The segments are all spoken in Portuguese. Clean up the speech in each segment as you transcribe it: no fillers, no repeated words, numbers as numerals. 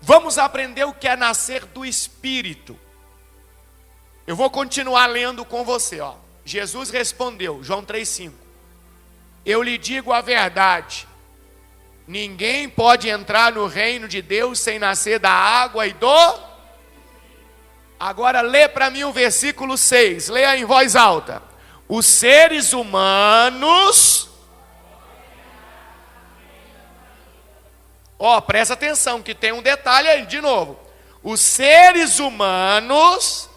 Vamos aprender o que é nascer do Espírito. Eu vou continuar lendo com você, ó. Jesus respondeu, João 3,5. Eu lhe digo a verdade. Ninguém pode entrar no reino de Deus sem nascer da água e do... Agora lê para mim o versículo 6. Leia em voz alta. Os seres humanos... Ó, presta atenção que tem um detalhe aí, de novo. Os seres humanos...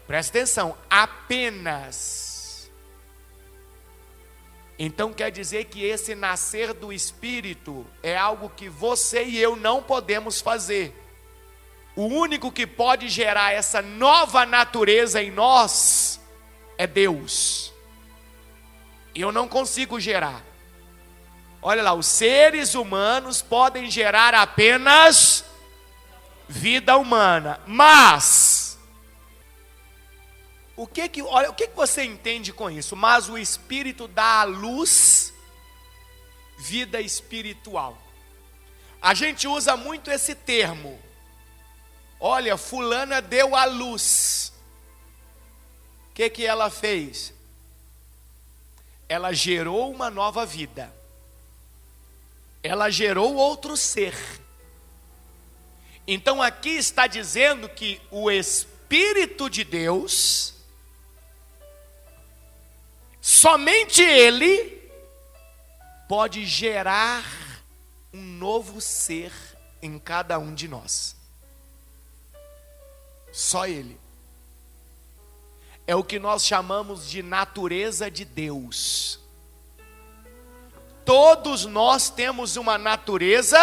Presta atenção, apenas. Então quer dizer que esse nascer do Espírito é algo que você e eu não podemos fazer. O único que pode gerar essa nova natureza em nós é Deus. Eu não consigo gerar. Olha lá, os seres humanos podem gerar apenas vida humana, mas... Olha, o que você entende com isso? Mas o Espírito dá à luz vida espiritual. A gente usa muito esse termo. Olha, fulana deu à luz. O que ela fez? Ela gerou uma nova vida. Ela gerou outro ser. Então aqui está dizendo que o Espírito de Deus... Somente Ele pode gerar um novo ser em cada um de nós. Só Ele. É o que nós chamamos de natureza de Deus. Todos nós temos uma natureza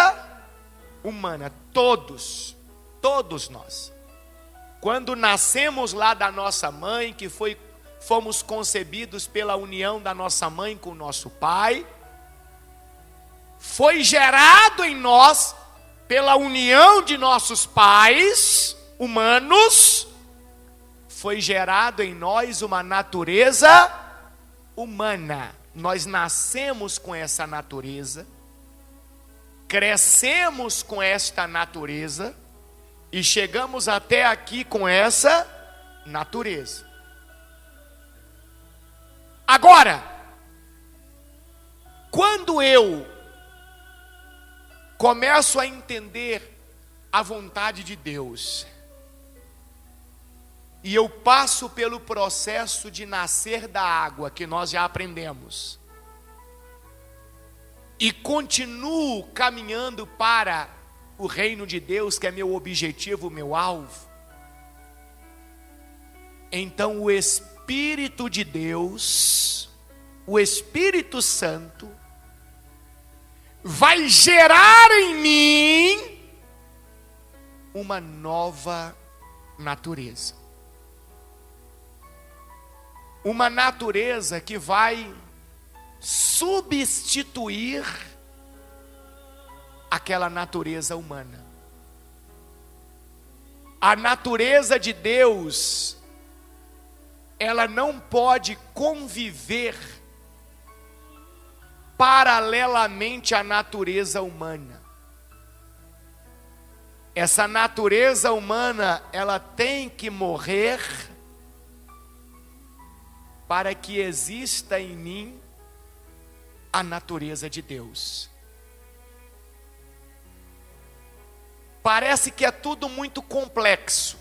humana. Todos nós. Quando nascemos lá da nossa mãe, fomos concebidos pela união da nossa mãe com o nosso pai, foi gerado em nós, pela união de nossos pais humanos, foi gerado em nós uma natureza humana. Nós nascemos com essa natureza, crescemos com esta natureza, e chegamos até aqui com essa natureza. Agora, quando eu começo a entender a vontade de Deus, e eu passo pelo processo de nascer da água, que nós já aprendemos, e continuo caminhando para o reino de Deus, que é meu objetivo, meu alvo, então o Espírito de Deus, o Espírito Santo, vai gerar em mim uma nova natureza. Uma natureza que vai substituir aquela natureza humana. A natureza de Deus, ela não pode conviver paralelamente à natureza humana. Essa natureza humana, ela tem que morrer para que exista em mim a natureza de Deus. Parece que é tudo muito complexo,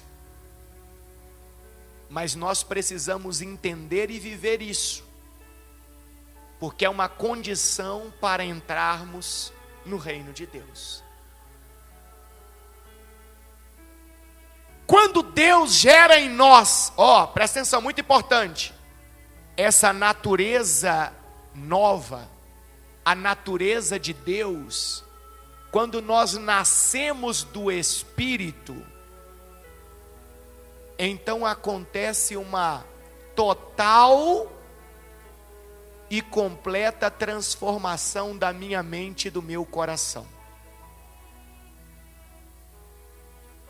mas nós precisamos entender e viver isso, porque é uma condição para entrarmos no reino de Deus. Quando Deus gera em nós, presta atenção, muito importante, essa natureza nova, a natureza de Deus, quando nós nascemos do Espírito, então acontece uma total e completa transformação da minha mente e do meu coração.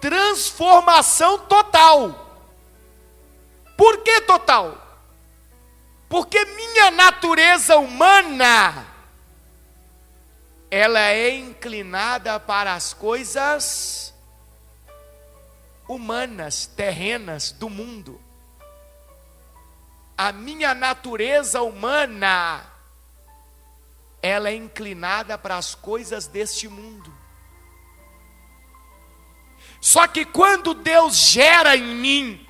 Transformação total. Por que total? Porque minha natureza humana ela é inclinada para as coisas humanas, terrenas do mundo. A minha natureza humana, ela é inclinada para as coisas deste mundo. Só que quando Deus gera em mim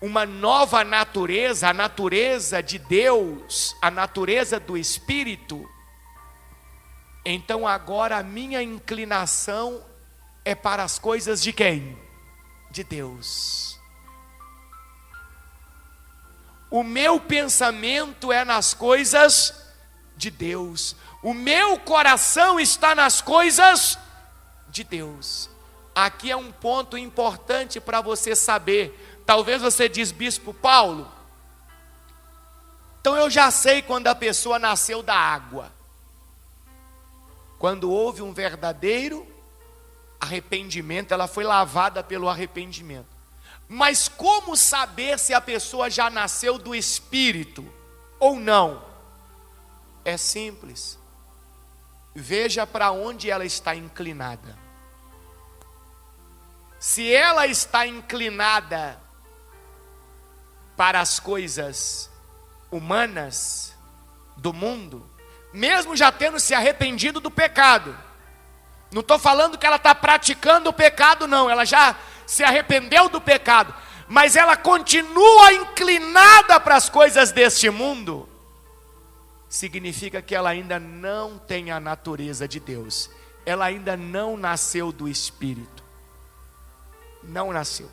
uma nova natureza, a natureza de Deus, a natureza do Espírito, então agora a minha inclinação é para as coisas de quem? De Deus. O meu pensamento é nas coisas de Deus. O meu coração está nas coisas de Deus. Aqui é um ponto importante para você saber. Talvez você diz, Bispo Paulo, então eu já sei quando a pessoa nasceu da água. Quando houve um verdadeiro arrependimento, ela foi lavada pelo arrependimento. Mas como saber se a pessoa já nasceu do Espírito ou não? É simples. Veja para onde ela está inclinada. Se ela está inclinada para as coisas humanas do mundo, mesmo já tendo se arrependido do pecado, não estou falando que ela está praticando o pecado, não, ela já se arrependeu do pecado, mas ela continua inclinada para as coisas deste mundo, significa que ela ainda não tem a natureza de Deus, ela ainda não nasceu do Espírito, não nasceu.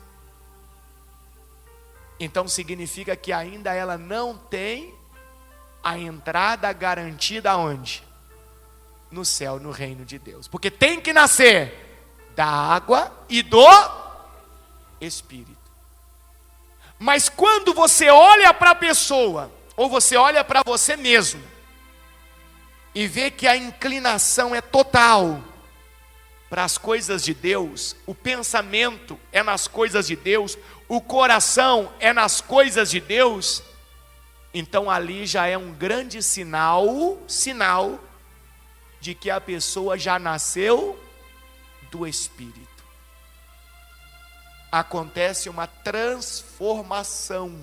Então significa que ainda ela não tem a entrada garantida aonde? No céu, no reino de Deus. Porque tem que nascer da água e do Espírito. Mas quando você olha para a pessoa, ou você olha para você mesmo, e vê que a inclinação é total para as coisas de Deus, o pensamento é nas coisas de Deus, o coração é nas coisas de Deus, então ali já é um grande sinal de que a pessoa já nasceu do Espírito. Acontece uma transformação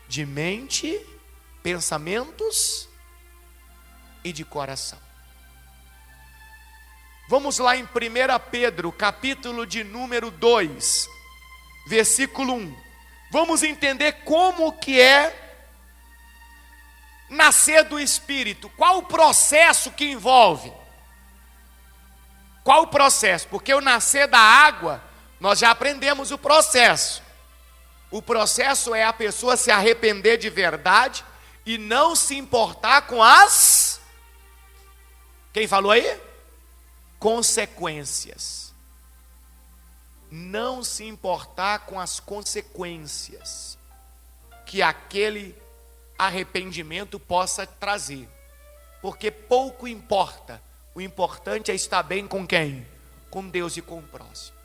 de mente, pensamentos e de coração. Vamos lá em 1 Pedro, capítulo de número 2, versículo 1. Vamos entender como que é nascer do Espírito. Qual o processo que envolve? Qual o processo? Porque o nascer da água, nós já aprendemos o processo. O processo é a pessoa se arrepender de verdade e não se importar com as... Quem falou aí? Consequências. Não se importar com as consequências que aquele arrependimento possa trazer, porque pouco importa, o importante é estar bem com quem? Com Deus e com o próximo.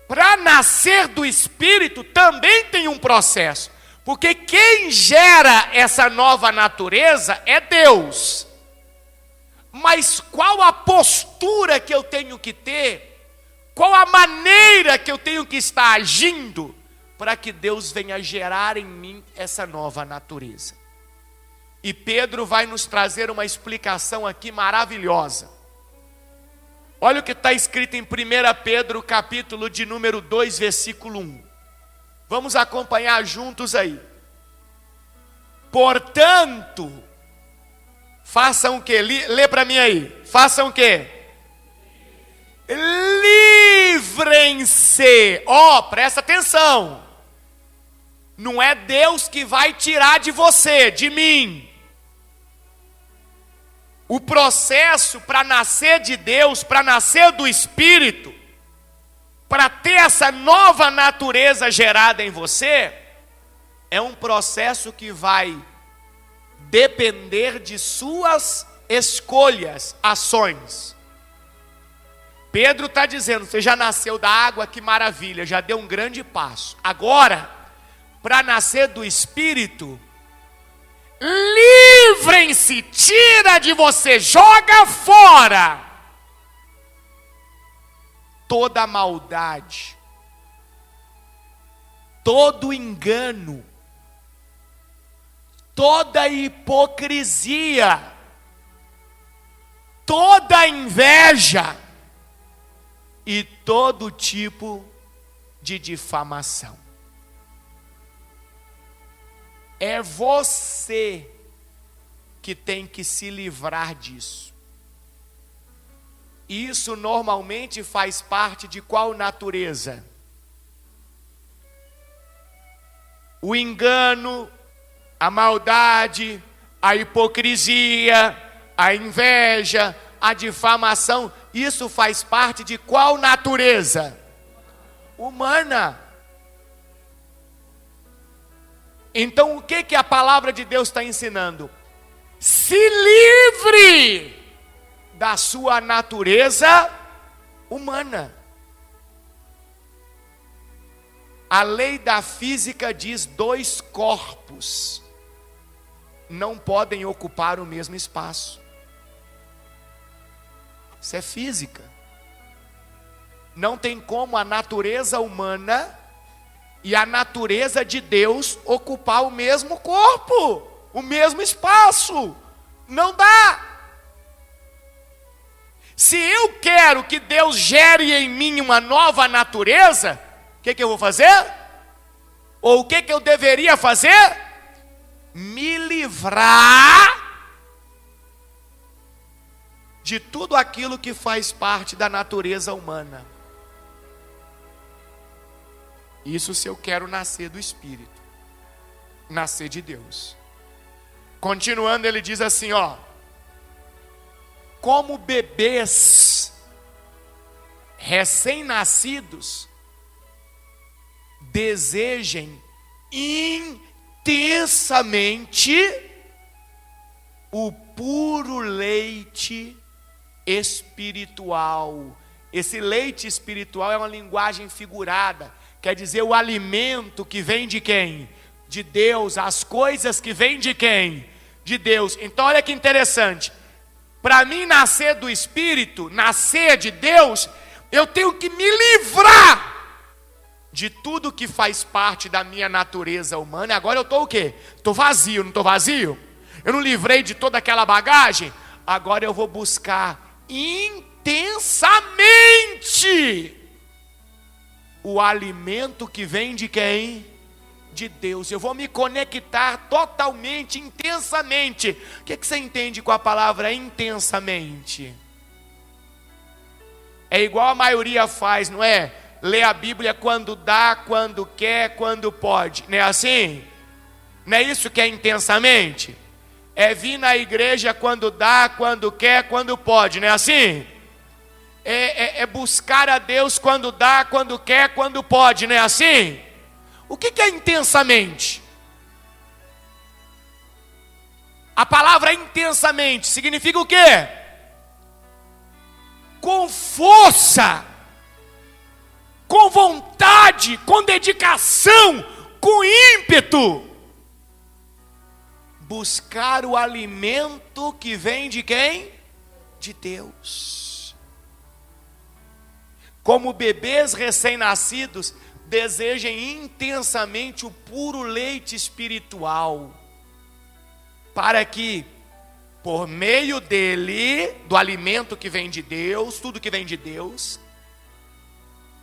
Para nascer do Espírito também tem um processo, porque quem gera essa nova natureza é Deus. Mas qual a postura que eu tenho que ter? Qual a maneira que eu tenho que estar agindo para que Deus venha gerar em mim essa nova natureza? E Pedro vai nos trazer uma explicação aqui maravilhosa. Olha o que está escrito em 1 Pedro, capítulo de número 2, versículo 1. Vamos acompanhar juntos aí. Portanto, façam o quê? Lê para mim aí. Façam o quê? Livrem-se. Presta atenção. Não é Deus que vai tirar de você, de mim. O processo para nascer de Deus, para nascer do Espírito, para ter essa nova natureza gerada em você, é um processo que vai depender de suas escolhas, ações. Pedro está dizendo, você já nasceu da água, que maravilha, já deu um grande passo. Agora, para nascer do Espírito, Livrem-se, tira de você, joga fora toda maldade, todo engano, toda hipocrisia, toda inveja e todo tipo de difamação. É você que tem que se livrar disso. Isso normalmente faz parte de qual natureza? O engano, a maldade, a hipocrisia, a inveja, a difamação. Isso faz parte de qual natureza? Humana. Então o que a palavra de Deus está ensinando? Se livre da sua natureza humana. A lei da física diz: 2 corpos não podem ocupar o mesmo espaço. Isso é física. Não tem como a natureza humana e a natureza de Deus ocupar o mesmo corpo, o mesmo espaço. Não dá. Se eu quero que Deus gere em mim uma nova natureza, o que eu vou fazer? Ou o que eu deveria fazer? Me livrar de tudo aquilo que faz parte da natureza humana. Isso se eu quero nascer do Espírito, nascer de Deus. Continuando, ele diz assim, ó: como bebês recém-nascidos, desejem intensamente o puro leite espiritual. Esse leite espiritual é uma linguagem figurada, quer dizer o alimento que vem de quem? De Deus, as coisas que vêm de quem? De Deus. Então olha que interessante, para mim nascer do Espírito, nascer de Deus, eu tenho que me livrar de tudo que faz parte da minha natureza humana. Agora eu estou o quê? Estou vazio, não estou vazio? Eu não livrei de toda aquela bagagem? Agora eu vou buscar intensamente o alimento que vem de quem? De Deus. Eu vou me conectar totalmente, intensamente. O que você entende com a palavra intensamente? É igual a maioria faz, não é? Lê a Bíblia quando dá, quando quer, quando pode. Não é assim? Não é isso que é intensamente? É vir na igreja quando dá, quando quer, quando pode. Não é assim? É buscar a Deus quando dá, quando quer, quando pode. Não é assim? O que é intensamente? A palavra intensamente significa o quê? Com força, com vontade, com dedicação, com ímpeto. Buscar o alimento que vem de quem? De Deus. Como bebês recém-nascidos, desejem intensamente o puro leite espiritual, para que, por meio dele, do alimento que vem de Deus, tudo que vem de Deus,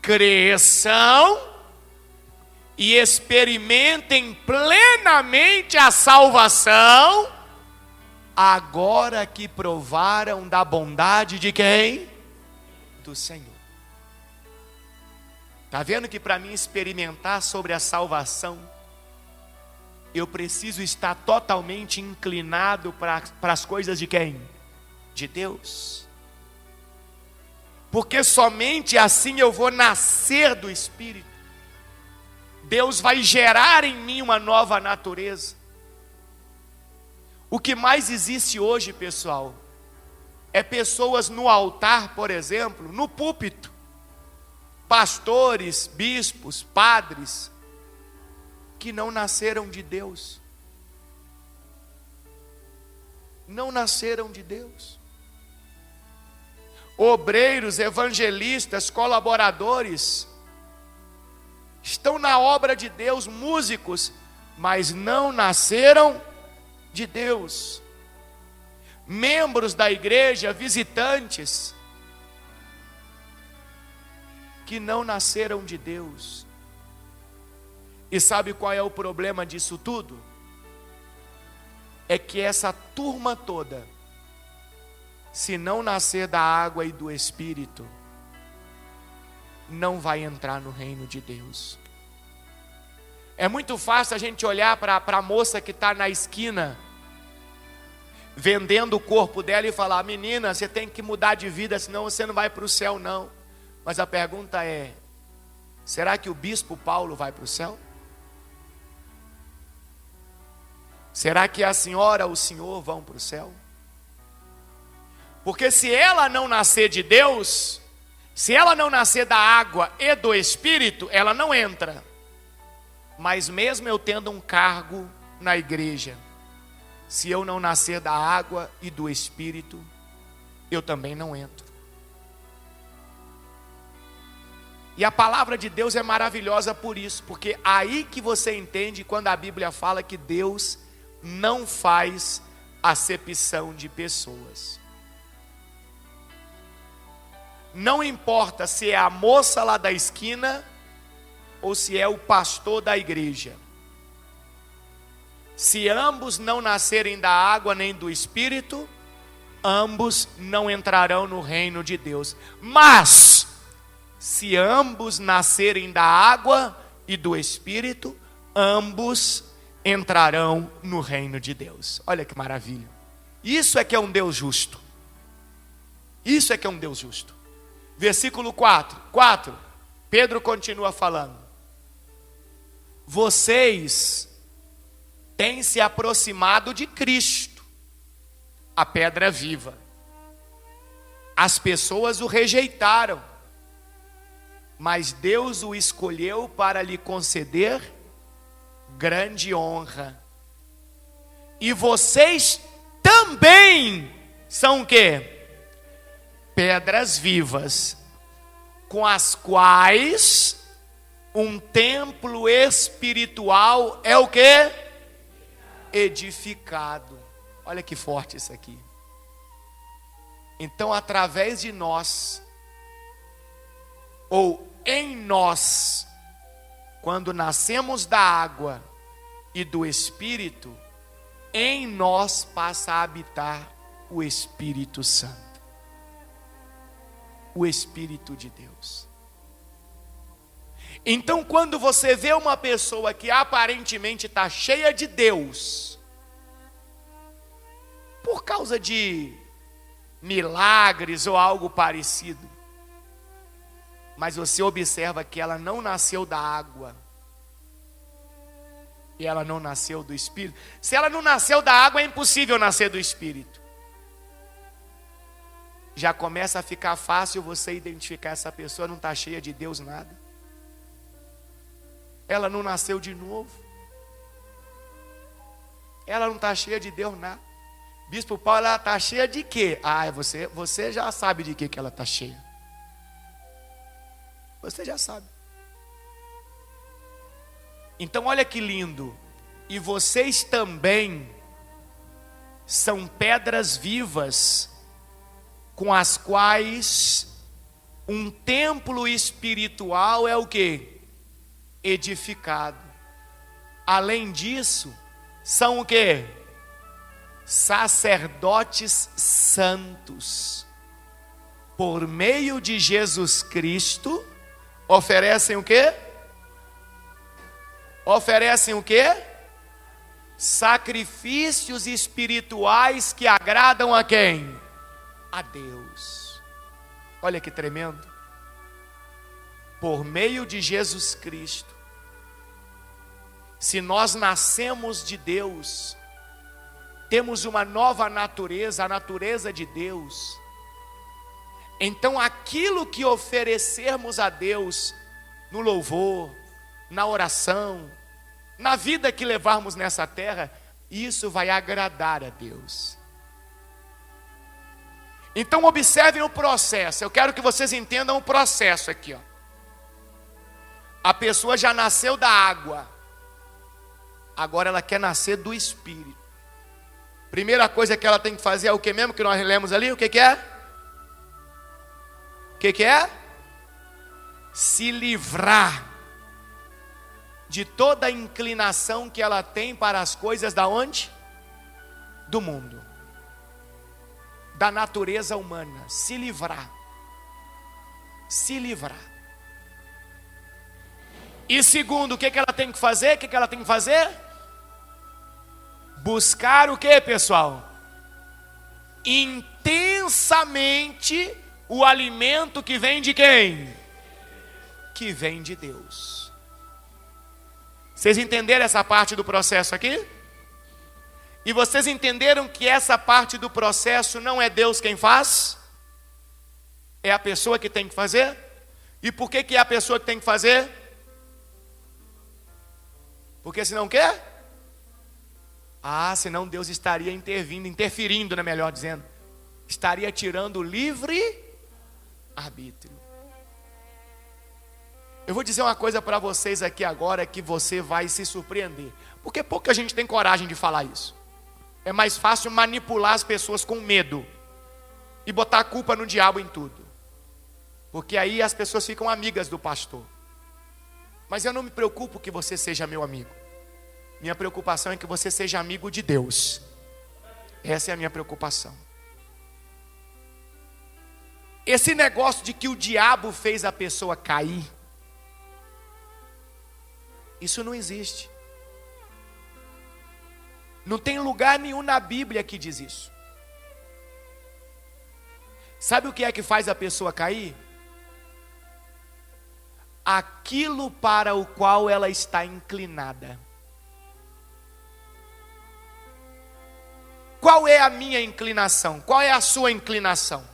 cresçam e experimentem plenamente a salvação, agora que provaram da bondade de quem? Do Senhor. Está vendo que para mim experimentar sobre a salvação, eu preciso estar totalmente inclinado para as coisas de quem? De Deus. Porque somente assim eu vou nascer do Espírito. Deus vai gerar em mim uma nova natureza. O que mais existe hoje, pessoal, é pessoas no altar, por exemplo, no púlpito, pastores, bispos, padres, que não nasceram de Deus. não nasceram de Deus. Obreiros, evangelistas, colaboradores, estão na obra de Deus, músicos, mas não nasceram de Deus. Membros da igreja, visitantes, que não nasceram de Deus. E sabe qual é o problema disso tudo? É que essa turma toda, se não nascer da água e do Espírito, não vai entrar no reino de Deus. É muito fácil a gente olhar para a moça que está na esquina, vendendo o corpo dela e falar: menina, você tem que mudar de vida, senão você não vai para o céu não. Mas a pergunta é: será que o bispo Paulo vai para o céu? Será que a senhora, o senhor vão para o céu? Porque se ela não nascer de Deus, se ela não nascer da água e do Espírito, ela não entra. Mas mesmo eu tendo um cargo na igreja, se eu não nascer da água e do Espírito, eu também não entro. E a palavra de Deus é maravilhosa por isso, porque aí que você entende quando a Bíblia fala que Deus não faz acepção de pessoas. Não importa se é a moça lá da esquina ou se é o pastor da igreja. Se ambos não nascerem da água nem do Espírito, ambos não entrarão no reino de Deus. Mas, se ambos nascerem da água e do Espírito, ambos entrarão no reino de Deus. Olha que maravilha. Isso é que é um Deus justo. Isso é que é um Deus justo. Versículo 4, Pedro continua falando: vocês têm se aproximado de Cristo, a pedra viva. As pessoas o rejeitaram, mas Deus o escolheu para lhe conceder grande honra. E vocês também são o quê? Pedras vivas, com as quais um templo espiritual é o quê? Edificado. Olha que forte isso aqui. Então, através de nós, ou em nós, quando nascemos da água e do Espírito, em nós passa a habitar o Espírito Santo. O Espírito de Deus. Então, quando você vê uma pessoa que aparentemente está cheia de Deus, por causa de milagres ou algo parecido, mas você observa que ela não nasceu da água e ela não nasceu do Espírito. Se ela não nasceu da água, é impossível nascer do Espírito. Já começa a ficar fácil você identificar: essa pessoa não está cheia de Deus nada. Ela não nasceu de novo. Ela não está cheia de Deus nada. Bispo Paulo, ela está cheia de quê? Ah, você já sabe de que ela está cheia. Você já sabe. Então olha que lindo. E vocês também são pedras vivas, com as quais um templo espiritual é o quê? Edificado. Além disso, são o quê? Sacerdotes santos. Por meio de Jesus Cristo, oferecem o quê? Oferecem o quê? Sacrifícios espirituais que agradam a quem? A Deus. Olha que tremendo. Por meio de Jesus Cristo, se nós nascemos de Deus, temos uma nova natureza, a natureza de Deus. Então aquilo que oferecermos a Deus no louvor, na oração, na vida que levarmos nessa terra, isso vai agradar a Deus. Então observem o processo. Eu quero que vocês entendam o processo aqui, ó. A pessoa já nasceu da água. Agora ela quer nascer do Espírito. Primeira coisa que ela tem que fazer é o que mesmo que nós lemos ali? O que que é? O que que é? Se livrar de toda a inclinação que ela tem para as coisas da onde? Do mundo. Da natureza humana. Se livrar. Se livrar. E segundo, o que que ela tem que fazer? O que que ela tem que fazer? Buscar o que, pessoal? Intensamente o alimento que vem de quem? Que vem de Deus. Vocês entenderam essa parte do processo aqui? E vocês entenderam que essa parte do processo não é Deus quem faz? É a pessoa que tem que fazer? E por que que é a pessoa que tem que fazer? Porque senão quer? Senão Deus estaria interferindo, né, melhor dizendo. Estaria tirando o livre arbítrio. Eu vou dizer uma coisa para vocês aqui agora que você vai se surpreender. Porque pouca gente tem coragem de falar isso. É mais fácil manipular as pessoas com medo e botar a culpa no diabo em tudo. Porque aí as pessoas ficam amigas do pastor. Mas eu não me preocupo que você seja meu amigo. Minha preocupação é que você seja amigo de Deus. Essa é a minha preocupação. Esse negócio de que o diabo fez a pessoa cair, isso não existe. Não tem lugar nenhum na Bíblia que diz isso. Sabe o que é que faz a pessoa cair? Aquilo para o qual ela está inclinada. Qual é a minha inclinação? Qual é a sua inclinação?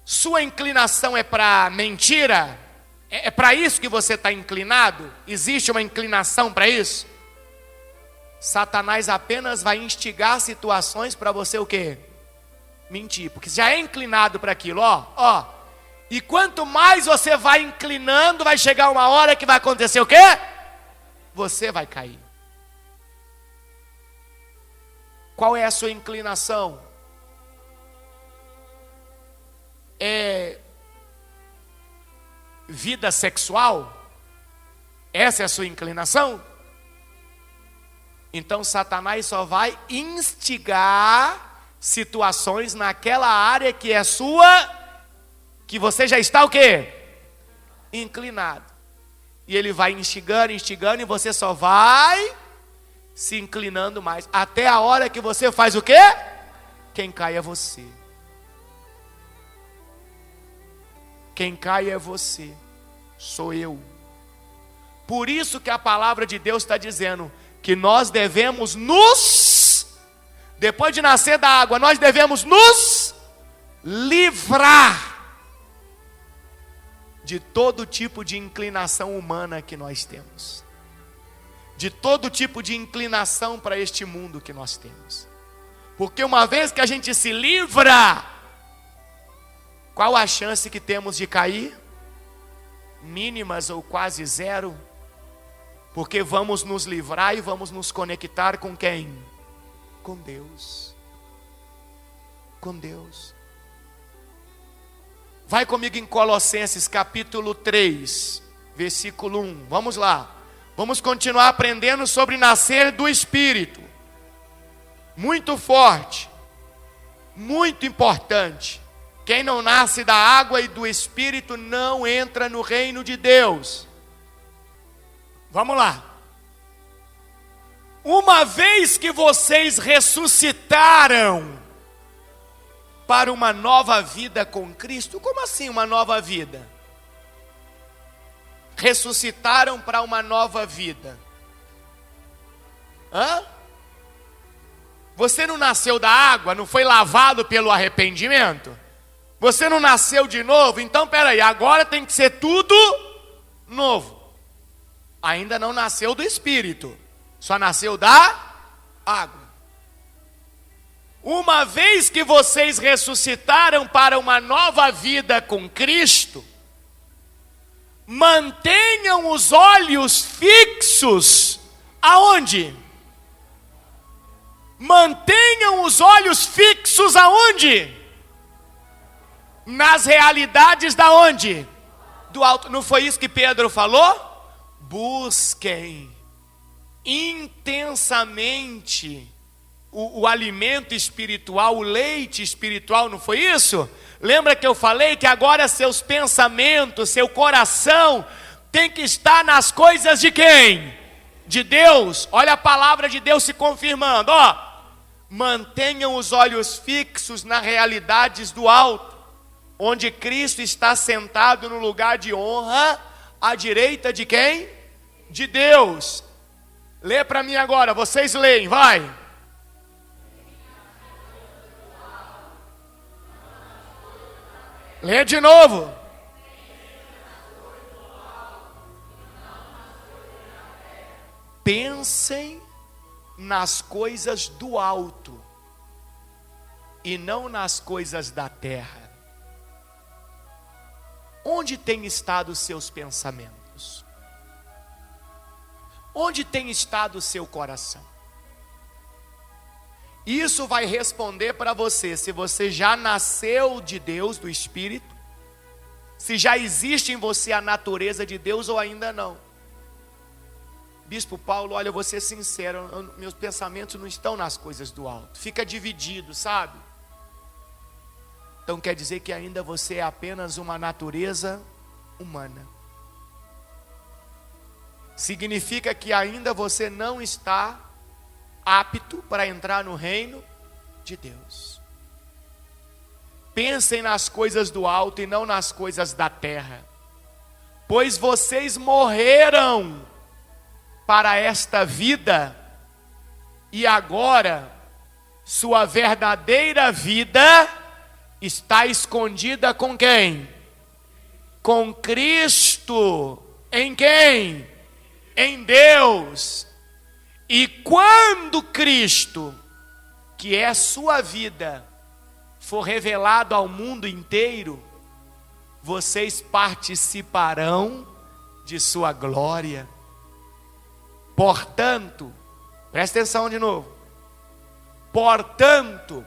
Sua inclinação é para mentira? É para isso que você está inclinado? Existe uma inclinação para isso? Satanás apenas vai instigar situações para você o quê? Mentir, porque já é inclinado para aquilo, ó. E quanto mais você vai inclinando, vai chegar uma hora que vai acontecer o quê? Você vai cair. Qual é a sua inclinação? É vida sexual? Essa é a sua inclinação? Então Satanás só vai instigar situações naquela área que é sua, que você já está o quê? Inclinado. E ele vai instigando, instigando, e você só vai se inclinando mais, até a hora que você faz o quê? Quem cai é você. Quem cai é você, sou eu. Por isso que a palavra de Deus está dizendo que nós devemos depois de nascer da água, nós devemos nos livrar de todo tipo de inclinação humana que nós temos. De todo tipo de inclinação para este mundo que nós temos. Porque uma vez que a gente se livra, qual a chance que temos de cair? Mínimas ou quase zero. Porque vamos nos livrar e vamos nos conectar com quem? Com Deus. Com Deus. Vai comigo em Colossenses capítulo 3, versículo 1. Vamos lá. Vamos continuar aprendendo sobre nascer do Espírito. Muito forte. Muito importante. Quem não nasce da água e do Espírito não entra no reino de Deus. Vamos lá. Uma vez que vocês ressuscitaram para uma nova vida com Cristo. Como assim uma nova vida? Ressuscitaram para uma nova vida. Você não nasceu da água? Não foi lavado pelo arrependimento? Você não nasceu de novo? Então peraí, agora tem que ser tudo novo. Ainda não nasceu do Espírito, só nasceu da água. Uma vez que vocês ressuscitaram para uma nova vida com Cristo, mantenham os olhos fixos aonde? Mantenham os olhos fixos aonde? Nas realidades da onde? Do alto. Não foi isso que Pedro falou? Busquem intensamente o alimento espiritual, o leite espiritual, não foi isso? Lembra que eu falei que agora seus pensamentos, seu coração tem que estar nas coisas de quem? De Deus. Olha a palavra de Deus se confirmando, ó. Mantenham os olhos fixos nas realidades do alto, onde Cristo está sentado no lugar de honra, à direita de quem? De Deus. Lê para mim agora, vocês leem, vai. Lê de novo. Pensem nas coisas do alto e não nas coisas da terra. Onde tem estado os seus pensamentos? Onde tem estado o seu coração? Isso vai responder para você se você já nasceu de Deus, do Espírito, se já existe em você a natureza de Deus ou ainda não. Bispo Paulo, olha, eu vou ser sincero, meus pensamentos não estão nas coisas do alto, fica dividido, sabe? Então quer dizer que ainda você é apenas uma natureza humana. Significa que ainda você não está apto para entrar no reino de Deus. Pensem nas coisas do alto e não nas coisas da terra, pois vocês morreram para esta vida, e agora sua verdadeira vida está escondida com quem? Com Cristo. Em quem? Em Deus. E quando Cristo, que é sua vida, for revelado ao mundo inteiro, vocês participarão de sua glória. Portanto, presta atenção de novo. Portanto,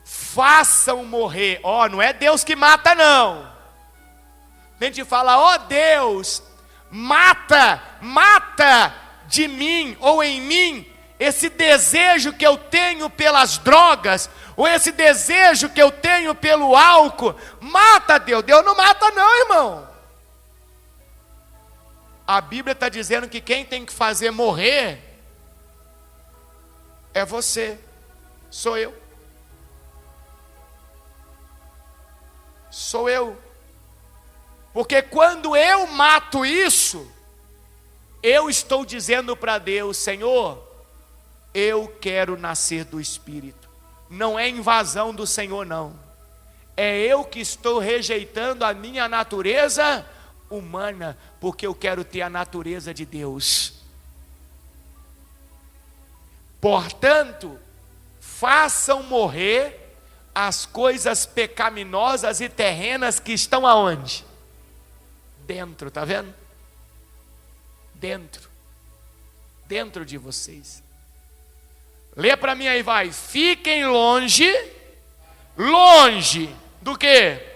façam morrer. Ó, não é Deus que mata não. A gente fala, ó Deus, mata de mim ou em mim esse desejo que eu tenho pelas drogas, ou esse desejo que eu tenho pelo álcool. Mata Deus. Deus não mata não, irmão. A Bíblia está dizendo que quem tem que fazer morrer é você, sou eu. Sou eu. Porque quando eu mato isso, eu estou dizendo para Deus, Senhor, eu quero nascer do Espírito. Não é invasão do Senhor não. É eu que estou rejeitando a minha natureza humana, porque eu quero ter a natureza de Deus. Portanto, façam morrer as coisas pecaminosas e terrenas que estão aonde? Dentro, tá vendo? Dentro de vocês. Lê para mim aí, vai. Fiquem longe do quê?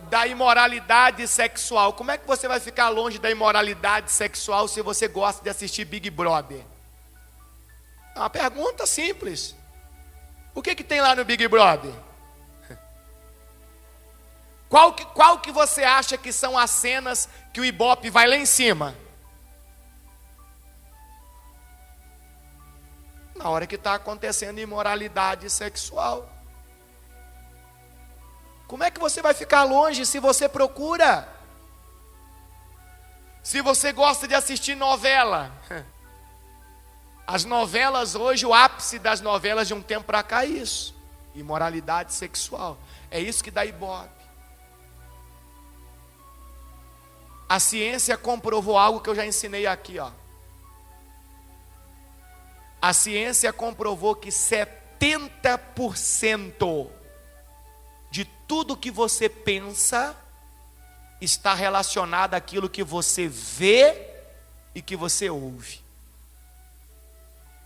Da imoralidade sexual. Como é que você vai ficar longe da imoralidade sexual se você gosta de assistir Big Brother? É uma pergunta simples. O que tem lá no Big Brother? Qual que você acha que são as cenas que o Ibope vai lá em cima? Na hora que está acontecendo imoralidade sexual. Como é que você vai ficar longe se você procura? Se você gosta de assistir novela. As novelas hoje, o ápice das novelas de um tempo para cá é isso. Imoralidade sexual. É isso que dá Ibope. A ciência comprovou algo que eu já ensinei aqui, ó. A ciência comprovou que 70% de tudo que você pensa está relacionado àquilo que você vê e que você ouve.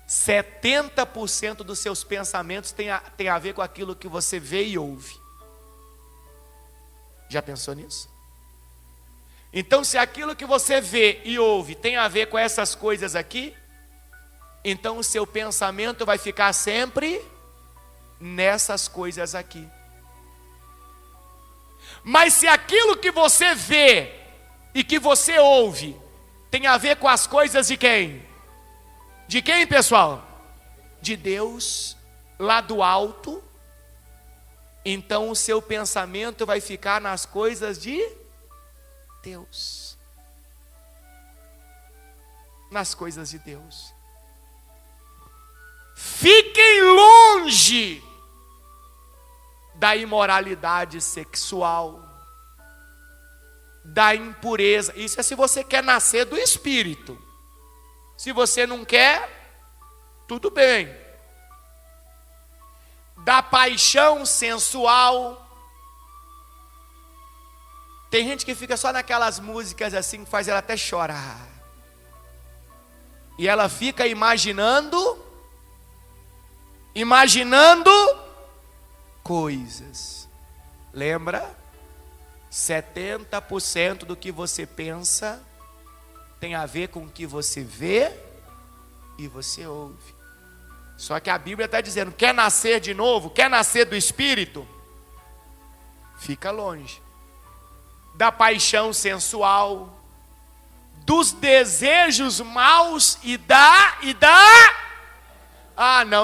70% dos seus pensamentos tem a ver com aquilo que você vê e ouve. Já pensou nisso? Então, se aquilo que você vê e ouve tem a ver com essas coisas aqui, então o seu pensamento vai ficar sempre nessas coisas aqui. Mas se aquilo que você vê e que você ouve tem a ver com as coisas de quem? De quem, pessoal? De Deus, lá do alto. Então o seu pensamento vai ficar nas coisas de Deus. Nas coisas de Deus. Fiquem longe da imoralidade sexual, da impureza. Isso é se você quer nascer do Espírito. Se você não quer, tudo bem. Da paixão sensual. Tem gente que fica só naquelas músicas assim, que faz ela até chorar. E ela fica imaginando coisas. Lembra? 70% do que você pensa tem a ver com o que você vê e você ouve. Só que a Bíblia está dizendo, quer nascer de novo, quer nascer do Espírito? Fica longe da paixão sensual, dos desejos maus e da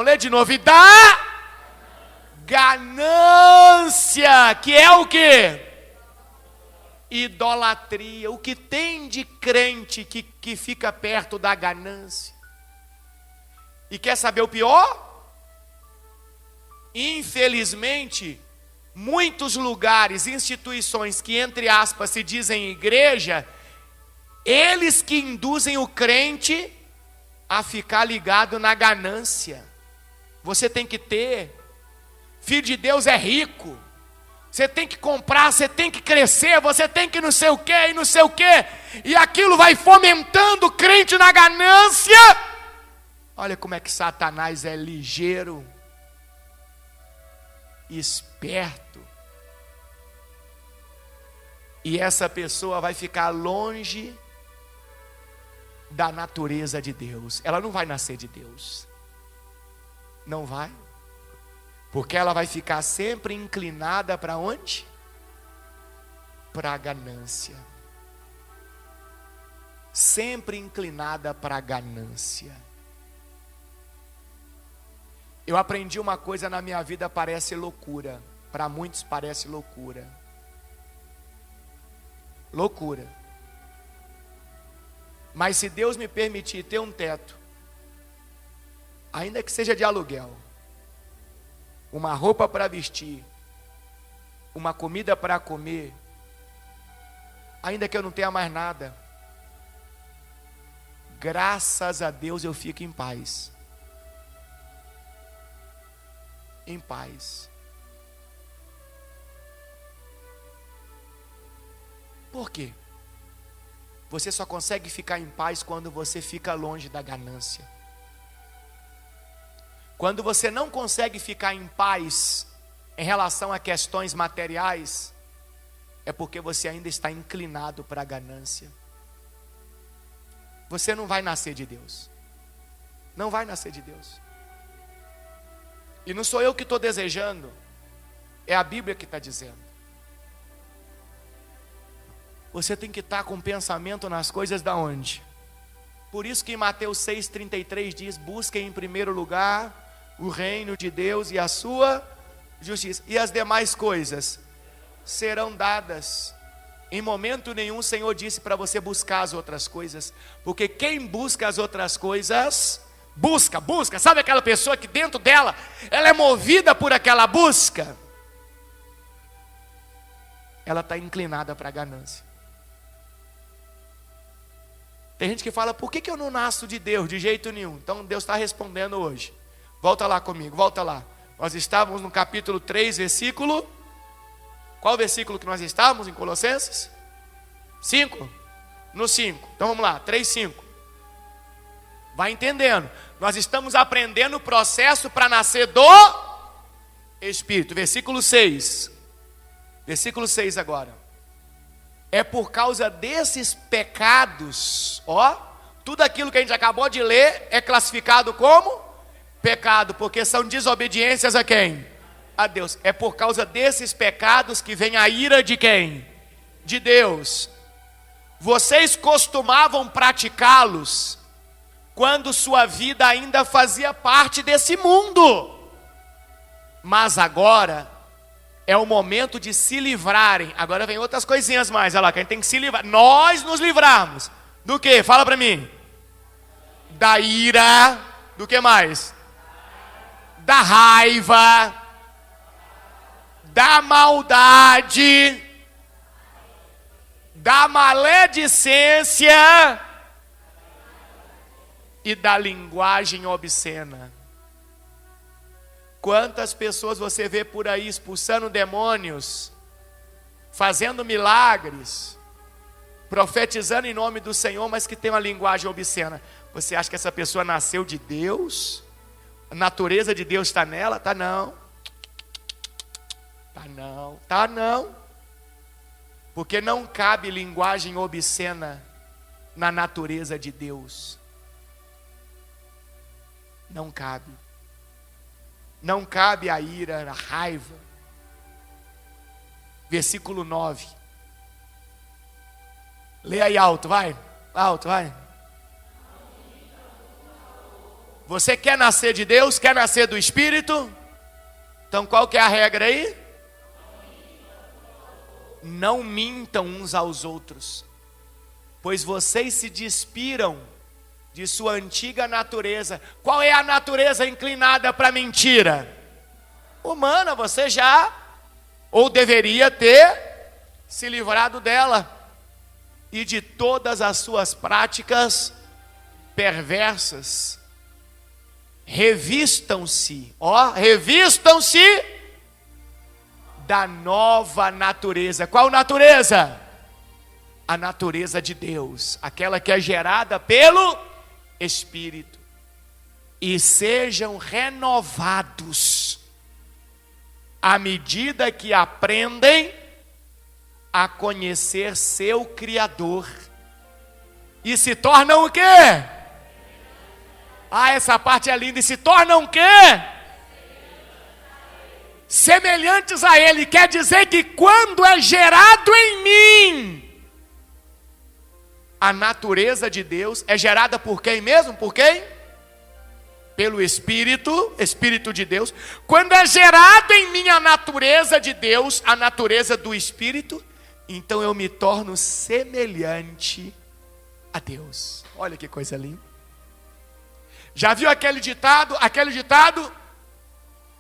lê de novo, e da ganância, que é o quê? Idolatria. O que tem de crente que fica perto da ganância? E quer saber o pior? Infelizmente, muitos lugares, instituições que, entre aspas, se dizem igreja, eles que induzem o crente a ficar ligado na ganância. Você tem que ter. Filho de Deus é rico. Você tem que comprar, você tem que crescer, você tem que não sei o que e não sei o que. E aquilo vai fomentando o crente na ganância. Olha como é que Satanás é ligeiro, esperto. E essa pessoa vai ficar longe da natureza de Deus. Ela não vai nascer de Deus. Não vai. Porque ela vai ficar sempre inclinada para onde? Para a ganância. Sempre inclinada para a ganância. Eu aprendi uma coisa na minha vida, parece loucura. Para muitos parece loucura. Loucura. Mas se Deus me permitir ter um teto, ainda que seja de aluguel, uma roupa para vestir, uma comida para comer, ainda que eu não tenha mais nada, graças a Deus eu fico em paz. Em paz. Por quê? Você só consegue ficar em paz quando você fica longe da ganância. Quando você não consegue ficar em paz em relação a questões materiais, é porque você ainda está inclinado para a ganância. Você não vai nascer de Deus. Não vai nascer de Deus. E não sou eu que estou desejando, é a Bíblia que está dizendo. Você tem que estar com pensamento nas coisas da onde? Por isso que em Mateus 6,33 diz, busquem em primeiro lugar o reino de Deus e a sua justiça, e as demais coisas serão dadas. Em momento nenhum o Senhor disse para você buscar as outras coisas, porque quem busca as outras coisas, busca, sabe aquela pessoa que dentro dela, ela é movida por aquela busca, ela está inclinada para a ganância. Tem gente que fala, por que eu não nasço de Deus? De jeito nenhum. Então Deus está respondendo hoje. Volta lá comigo, volta lá. Nós estávamos no capítulo 3, versículo... Qual versículo que nós estávamos em Colossenses? 5? No 5. Então vamos lá, 3, 5. Vai entendendo. Nós estamos aprendendo o processo para nascer do Espírito. Versículo 6. Versículo 6 agora. É por causa desses pecados, ó, tudo aquilo que a gente acabou de ler é classificado como pecado, porque são desobediências a quem? A Deus. É por causa desses pecados que vem a ira de quem? De Deus. Vocês costumavam praticá-los quando sua vida ainda fazia parte desse mundo. Mas agora é o momento de se livrarem. Agora vem outras coisinhas mais, olha lá, que a gente tem que se livrar. Nós nos livrarmos. Do que? Fala para mim. Da ira. Do que mais? Da raiva. Da maldade. Da maledicência. E da linguagem obscena. Quantas pessoas você vê por aí expulsando demônios, fazendo milagres, profetizando em nome do Senhor, mas que tem uma linguagem obscena. Você acha que essa pessoa nasceu de Deus? A natureza de Deus está nela? Tá não. Tá não. Tá não. Porque não cabe linguagem obscena na natureza de Deus. Não cabe. Não cabe a ira, a raiva. Versículo 9. Lê aí alto, vai. Alto, vai. Você quer nascer de Deus? Quer nascer do Espírito? Então qual que é a regra aí? Não mintam uns aos outros, pois vocês se despiram de sua antiga natureza. Qual é a natureza inclinada para mentira? Humana. Você já, ou deveria ter, se livrado dela. E de todas as suas práticas perversas. Revistam-se, ó, revistam-se da nova natureza. Qual natureza? A natureza de Deus, aquela que é gerada pelo Espírito, e sejam renovados à medida que aprendem a conhecer seu Criador, e se tornam o quê? Ah, essa parte é linda. E se tornam o quê? Semelhantes a Ele. Quer dizer que quando é gerado em mim, a natureza de Deus é gerada por quem mesmo? Por quem? Pelo Espírito, Espírito de Deus. Quando é gerado em mim a natureza de Deus, a natureza do Espírito, então eu me torno semelhante a Deus. Olha que coisa linda. Já viu aquele ditado? Aquele ditado?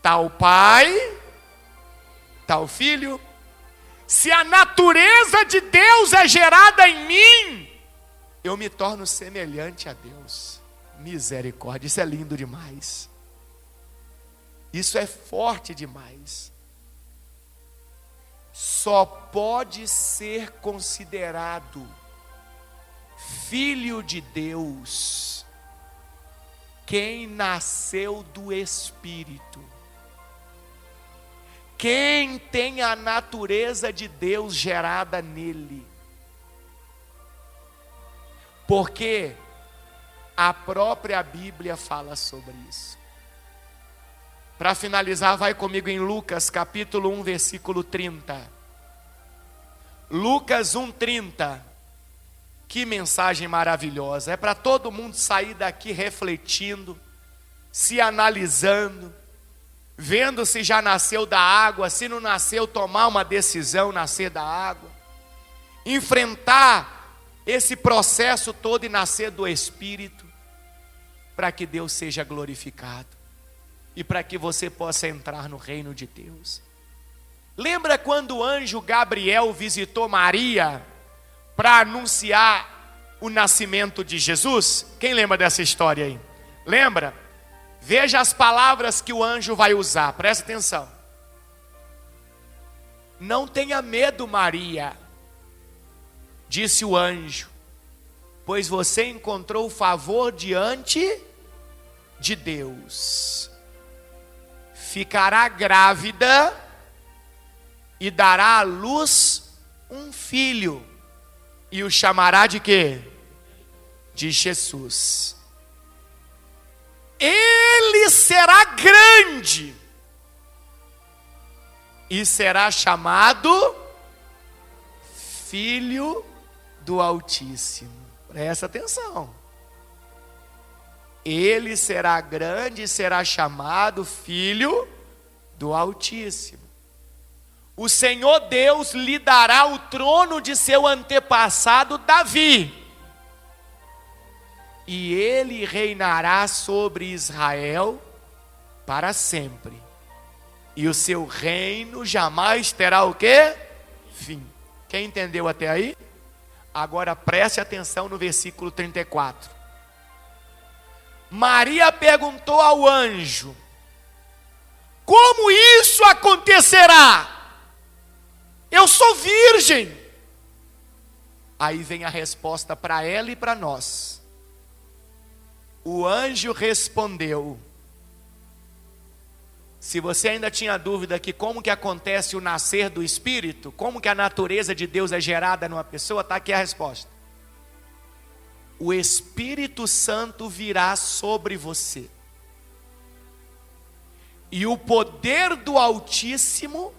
Tal pai, tal filho. Se a natureza de Deus é gerada em mim, eu me torno semelhante a Deus. Misericórdia, isso é lindo demais. Isso é forte demais. Só pode ser considerado filho de Deus quem nasceu do Espírito. Quem tem a natureza de Deus gerada nele. Porque a própria Bíblia fala sobre isso. Para finalizar, vai comigo em Lucas capítulo 1, versículo 30. Lucas 1:30. Que mensagem maravilhosa. É para todo mundo sair daqui refletindo, se analisando, vendo se já nasceu da água, se não nasceu, tomar uma decisão, nascer da água. Enfrentar esse processo todo e nascer do Espírito, para que Deus seja glorificado e para que você possa entrar no reino de Deus. Lembra quando o anjo Gabriel visitou Maria para anunciar o nascimento de Jesus? Quem lembra dessa história aí? Lembra? Veja as palavras que o anjo vai usar, presta atenção. Não tenha medo, Maria, disse o anjo, pois você encontrou favor diante de Deus. Ficará grávida e dará à luz um filho, e o chamará de quê? De Jesus. Ele será grande e será chamado Filho do Altíssimo. Presta atenção. Ele será grande e será chamado Filho do Altíssimo. O Senhor Deus lhe dará o trono de seu antepassado Davi, e ele reinará sobre Israel para sempre, e o seu reino jamais terá o quê? Fim. Quem entendeu até aí? Agora preste atenção no versículo 34. Maria perguntou ao anjo: como isso acontecerá? Eu sou virgem. Aí vem a resposta para ela e para nós. O anjo respondeu: se você ainda tinha dúvida que como que acontece o nascer do Espírito, como que a natureza de Deus é gerada numa pessoa, está aqui a resposta. O Espírito Santo virá sobre você, e o poder do Altíssimo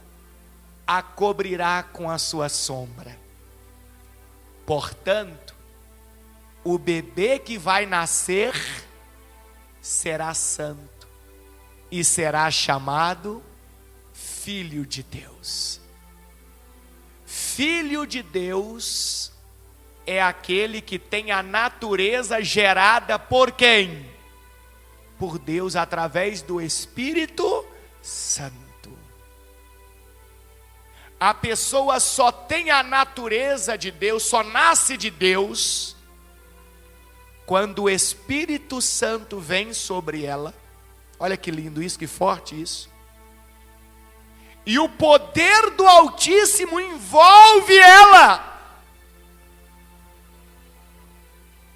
a cobrirá com a sua sombra. Portanto, o bebê que vai nascer será santo e será chamado Filho de Deus. Filho de Deus é aquele que tem a natureza gerada por quem? Por Deus, através do Espírito Santo. A pessoa só tem a natureza de Deus, só nasce de Deus, quando o Espírito Santo vem sobre ela. Olha que lindo isso, que forte isso. E o poder do Altíssimo envolve ela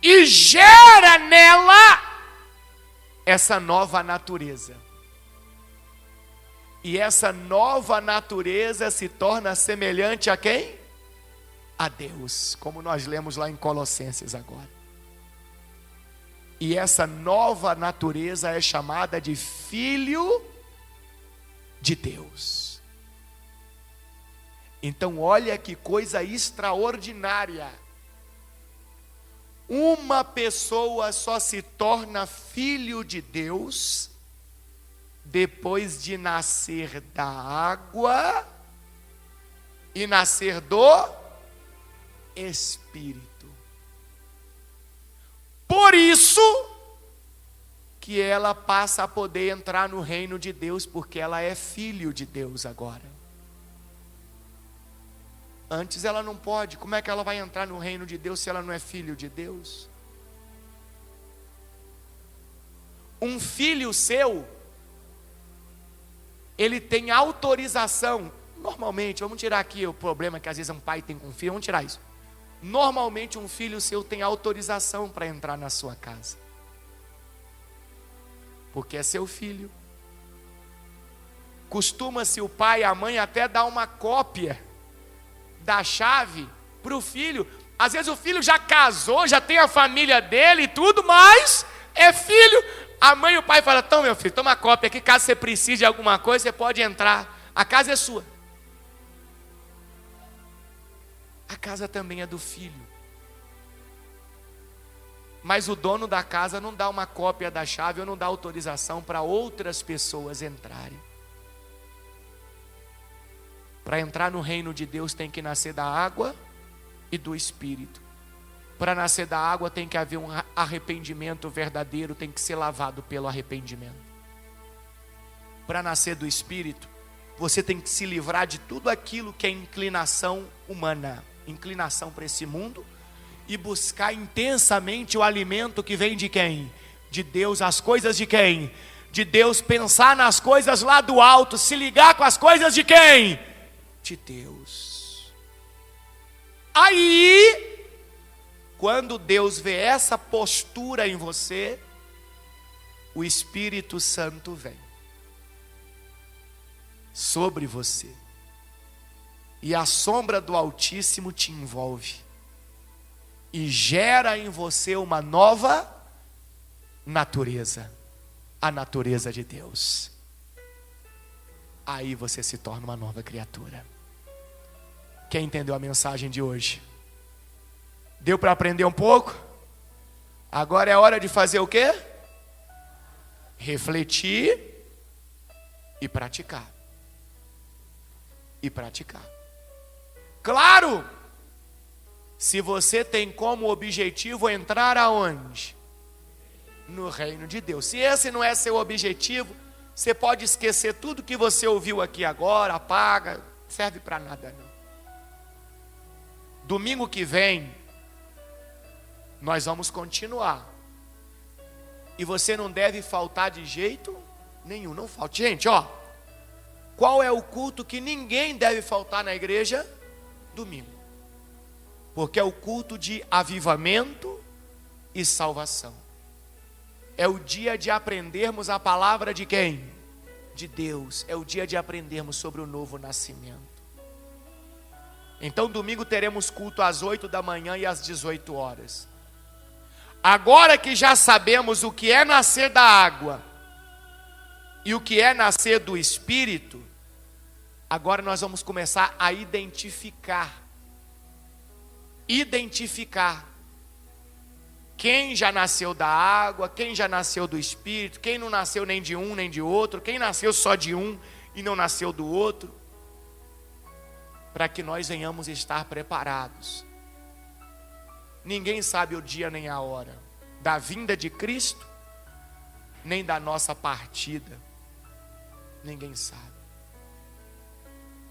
e gera nela essa nova natureza. E essa nova natureza se torna semelhante a quem? A Deus, como nós lemos lá em Colossenses agora. E essa nova natureza é chamada de Filho de Deus. Então olha que coisa extraordinária. Uma pessoa só se torna filho de Deus depois de nascer da água e nascer do Espírito. Por isso que ela passa a poder entrar no reino de Deus, porque ela é filho de Deus agora. Antes ela não pode. Como é que ela vai entrar no reino de Deus se ela não é filho de Deus? Um filho seu, ele tem autorização. Normalmente, vamos tirar aqui o problema que às vezes um pai tem com um filho, vamos tirar isso. Normalmente um filho seu tem autorização para entrar na sua casa, porque é seu filho. Costuma-se o pai e a mãe até dar uma cópia da chave para o filho. Às vezes o filho já casou, já tem a família dele e tudo, mas é filho. A mãe e o pai falam: então meu filho, toma a cópia aqui, caso você precise de alguma coisa, você pode entrar, a casa é sua. A casa também é do filho. Mas o dono da casa não dá uma cópia da chave ou não dá autorização para outras pessoas entrarem. Para entrar no reino de Deus tem que nascer da água e do Espírito. Para nascer da água tem que haver um arrependimento verdadeiro, tem que ser lavado pelo arrependimento. Para nascer do Espírito, você tem que se livrar de tudo aquilo que é inclinação humana, inclinação para esse mundo e buscar intensamente o alimento que vem de quem? De Deus, as coisas de quem? De Deus, pensar nas coisas lá do alto, se ligar com as coisas de quem? De Deus. Aí, quando Deus vê essa postura em você, o Espírito Santo vem sobre você, e a sombra do Altíssimo te envolve, e gera em você uma nova natureza, a natureza de Deus. Aí você se torna uma nova criatura. Quem entendeu a mensagem de hoje? Deu para aprender um pouco? Agora é hora de fazer o quê? Refletir e praticar. E praticar. Claro! Se você tem como objetivo entrar aonde? No reino de Deus. Se esse não é seu objetivo, você pode esquecer tudo que você ouviu aqui agora, apaga, não serve para nada não. Domingo que vem, nós vamos continuar. E você não deve faltar de jeito nenhum, não falte. Gente, ó, qual é o culto que ninguém deve faltar na igreja? Domingo. Porque é o culto de avivamento e salvação. É o dia de aprendermos a palavra de quem? De Deus. É o dia de aprendermos sobre o novo nascimento. Então domingo teremos culto às 8 da manhã e às 18 horas. Agora que já sabemos o que é nascer da água e o que é nascer do Espírito, agora nós vamos começar a identificar quem já nasceu da água, quem já nasceu do Espírito, quem não nasceu nem de um nem de outro, quem nasceu só de um e não nasceu do outro, para que nós venhamos estar preparados. Ninguém sabe o dia nem a hora da vinda de Cristo, nem da nossa partida. Ninguém sabe.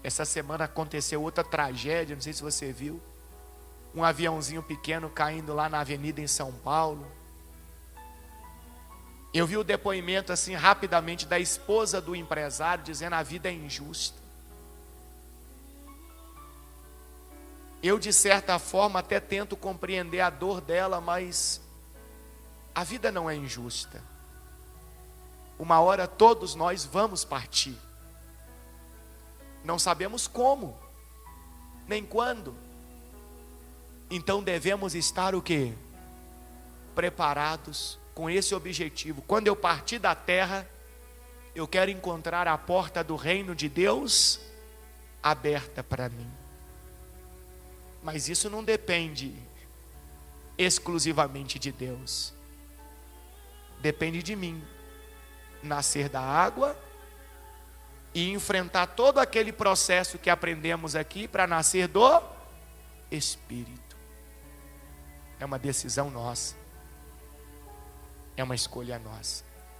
Essa semana aconteceu outra tragédia, não sei se você viu. Um aviãozinho pequeno caindo lá na avenida em São Paulo. Eu vi o depoimento assim rapidamente da esposa do empresário dizendo: a vida é injusta. Eu de certa forma até tento compreender a dor dela, mas a vida não é injusta. Uma hora todos nós vamos partir. Não sabemos como, nem quando. Então devemos estar o quê? Preparados com esse objetivo. Quando eu partir da terra, eu quero encontrar a porta do reino de Deus aberta para mim. Mas isso não depende exclusivamente de Deus. Depende de mim. Nascer da água e enfrentar todo aquele processo que aprendemos aqui para nascer do Espírito. É uma decisão nossa. É uma escolha nossa.